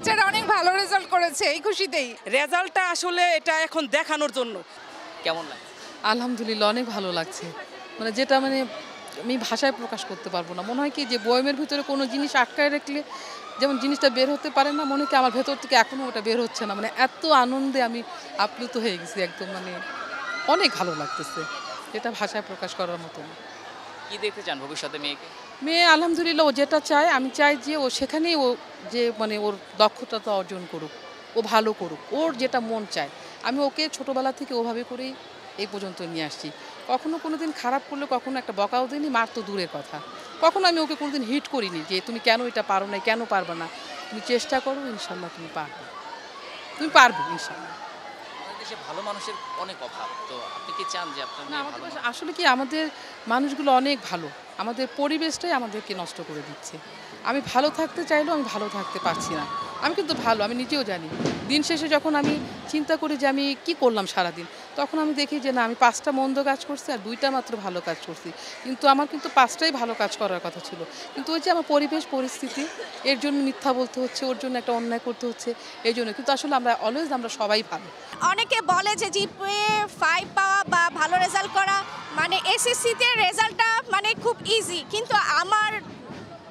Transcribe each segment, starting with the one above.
বাচ্চারা অনেক ভালো রেজাল্ট করেছে, এই খুশিতেই। রেজাল্টটা আসলে এটা এখন দেখানোর জন্য। কেমন লাগে? আলহামদুলিল্লাহ অনেক ভালো লাগছে। মানে যেটা মানে আমি ভাষায় প্রকাশ করতে পারবো না। মনে হয় কি যে বয়মের ভিতরে কোনো জিনিস আটকায় রাখলে যেমন জিনিসটা বের হতে পারে না, মনে হয় কি আমার ভেতর থেকে এখনও ওটা বের হচ্ছে না। মানে এত আনন্দে আমি আপ্লুত হয়ে গেছি একদম, মানে অনেক ভালো লাগতেছে, যেটা ভাষায় প্রকাশ করার মতো না। কি দেখতে চান ভবিষ্যতে মেয়েকে? মেয়ে আলহামদুলিল্লাহ ও যেটা চায়, আমি চাই যে ও সেখানেই ও যে মানে ওর দক্ষতা অর্জন করুক, ও ভালো করুক, ওর যেটা মন চায়। আমি ওকে ছোটোবেলা থেকে ওভাবে করেই এই পর্যন্ত নিয়ে আসছি। কখনো কোনো দিন খারাপ করলে কখনো একটা বকাও দিইনি, মার তো দূরের কথা। কখনো আমি ওকে কোনোদিন হিট করিনি যে তুমি কেন এটা পারো না, কেন পারবে না, তুমি চেষ্টা করো, ইনশাল্লাহ তুমি পারবে, তুমি পারবে ইনশাল্লাহ। আমাদের দেশে ভালো মানুষের অনেক অভাব, তো আপনি কি চান যে আপনার না, মেয়ে আমাদের ভালো দেশে আসলে কি আমাদের মানুষগুলো অনেক ভালো, আমাদের পরিবেশটাই আমাদেরকে নষ্ট করে দিচ্ছে। আমি ভালো থাকতে চাইলেও আমি ভালো থাকতে পারছি না। আমি কিন্তু ভালো, আমি নিজেও জানি। দিন শেষে যখন আমি চিন্তা করি যে আমি কি করলাম সারাদিন, তখন আমি দেখি যে না, আমি 5টা মন্দ কাজ করছি আর 2টা মাত্র ভালো কাজ করছি। কিন্তু আমার কিন্তু 5টাই ভালো কাজ করার কথা ছিল। কিন্তু ওই যে আমার পরিবেশ পরিস্থিতি, এর জন্য মিথ্যা বলতে হচ্ছে, ওর জন্য একটা অন্যায় করতে হচ্ছে, এই জন্য। কিন্তু আসলে আমরা সবাই ভালো। অনেকে বলে যে জিপিএ 5 পাওয়া বা ভালো রেজাল্ট করা মানে এসএসসিতে রেজাল্টটা মানে খুব ইজি, কিন্তু আমার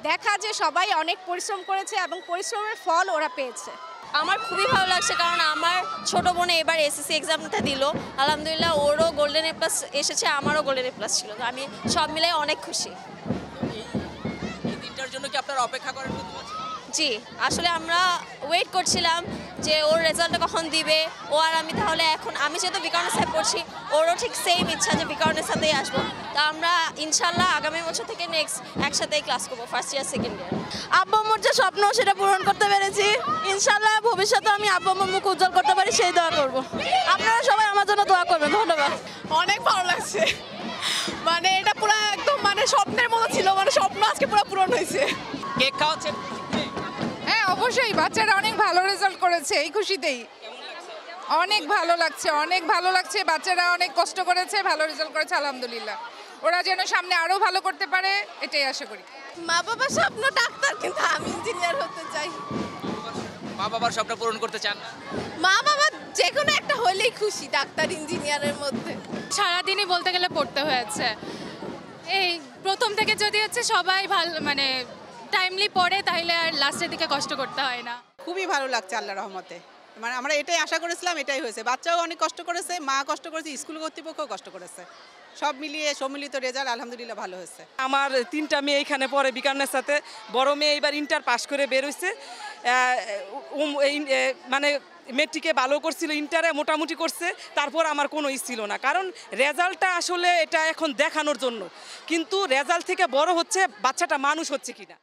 দেখা যে সবাই অনেক পরিশ্রম করেছে এবং পরিশ্রমের ফল ওরা পেয়েছে। আমার খুবই ভালো লাগছে, কারণ আমার ছোট বোনে এবার এসএসসি এক্সামটা দিল, আলহামদুলিল্লাহ ওরও গোল্ডেন এ প্লাস এসেছে, আমারও গোল্ডেন এ প্লাস ছিল। তো আমি সব মিলাই অনেক খুশি। এই দিনটার জন্য কি আপনারা অপেক্ষা করেন প্রতি বছর? জি, আসলে আমরা ওয়েট করছিলাম যে ওর রেজাল্টটা কখন দিবে, ও আর আমি। তাহলে এখন আমি যেহেতু বিকারণের সাথে পড়ছি, ওরও ঠিক সেম ইচ্ছা যে বিকারণের সাথেই আসবো। তা আমরা ইনশাল্লাহ আগামী বছর থেকে নেক্সট একসাথেই ক্লাস করবো, ফার্স্ট ইয়ার সেকেন্ড ইয়ার। আব্বু আম্মুর যে স্বপ্ন সেটা পূরণ করতে পেরেছি। ইনশাল্লাহ ভবিষ্যতে আমি আব্বু আম্মুর মুখ উজ্জ্বল করতে পারি, সেই দোয়া করব। আপনারা সবাই আমার জন্য দোয়া করবেন। ধন্যবাদ। অনেক ভালো লাগছে, মানে এটা পুরো একদম মানে স্বপ্নের মতো ছিল, মানে স্বপ্ন আজকে পুরো পূরণ হয়েছে। কেক খাওয়াচ্ছেন? হ্যাঁ, অবশ্যই বাচ্চারা অনেক ভালো রেজাল্ট করেছে, এই খুশিতেই। অনেক ভালো লাগছে, অনেক ভালো লাগছে। বাচ্চারা অনেক কষ্ট করেছে, ভালো রেজাল্ট করেছে, আলহামদুলিল্লাহ। ওরা যেন সামনে আরো ভালো করতে পারে, এটাই আশা করি। মা বাবার স্বপ্ন ডাক্তার, কিন্তু আমি ইঞ্জিনিয়ার হতে চাই। মা বাবার স্বপ্ন পূরণ করতে চান না? মা বাবা যে কোনো একটা হলেই খুশি, ডাক্তার ইঞ্জিনিয়ারের মধ্যে। সারাদিনই বলতে গেলে পড়তে হয়েছে। এই প্রথম থেকে যদি হচ্ছে সবাই ভালো মানে টাইমলি পড়ে, তাহলে আর লাস্টের দিকে কষ্ট করতে হয় না। খুবই ভালো লাগছে আল্লাহর রহমতে। মানে আমরা এটাই আশা করেছিলাম, এটাই হয়েছে। বাচ্চাও অনেক কষ্ট করেছে, মা কষ্ট করেছে, স্কুল কর্তৃপক্ষও কষ্ট করেছে। সব মিলিয়ে সম্মিলিত রেজাল্ট আলহামদুলিল্লাহ ভালো হয়েছে। আমার 3টা মেয়ে এখানে পড়ে বিকানের সাথে। বড় মেয়ে এবার ইন্টার পাস করে বের হয়েছে, মানে মেট্রিকে ভালো করছিল, ইন্টারে মোটামুটি করছে। তারপর আমার কোনো ছিল না, কারণ রেজাল্টটা আসলে এটা এখন দেখানোর জন্য। কিন্তু রেজাল্ট থেকে বড় হচ্ছে বাচ্চাটা মানুষ হচ্ছে কিনা।